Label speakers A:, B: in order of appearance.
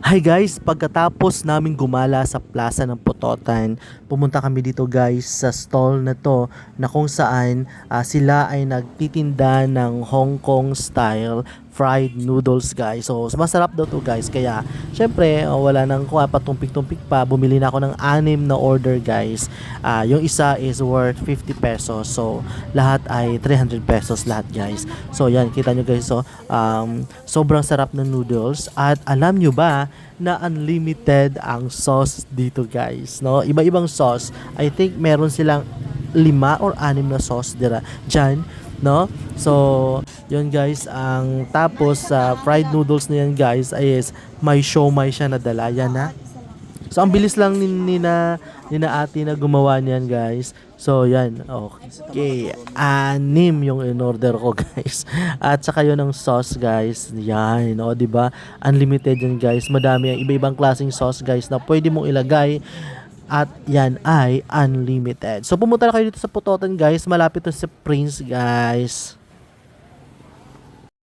A: Hi guys, pagkatapos namin gumala sa Plaza ng Pototan, pumunta kami dito guys sa stall na to na kung saan sila ay nagtitinda ng Hong Kong style fried noodles guys. So masarap daw to guys. Kaya syempre wala nang patumpik-tumpik pa. Bumili na ako ng 6 na order guys. Yung isa is worth 50 pesos. So lahat ay 300 pesos lahat guys. So yan, kita nyo guys. So sobrang sarap ng noodles. At alam nyo ba na unlimited ang sauce dito guys, no? Iba-ibang sauce. I think meron silang 5 or 6 na sauce dyan, no? So, yun guys, ang tapos sa fried noodles na yan guys ay is may siomai siya na dala yan na. So, ang bilis lang ni na ate na gumawa niyan, guys. So, yan. Okay. 6 yung in-order ko, guys. At saka yun ang sauce, guys. Yan. O, diba? Unlimited yan, guys. Madami ang iba-ibang klaseng sauce, guys, na pwede mong ilagay. At yan ay unlimited. So, pumunta na kayo dito sa Putotan, guys. Malapit to sa Prince, guys.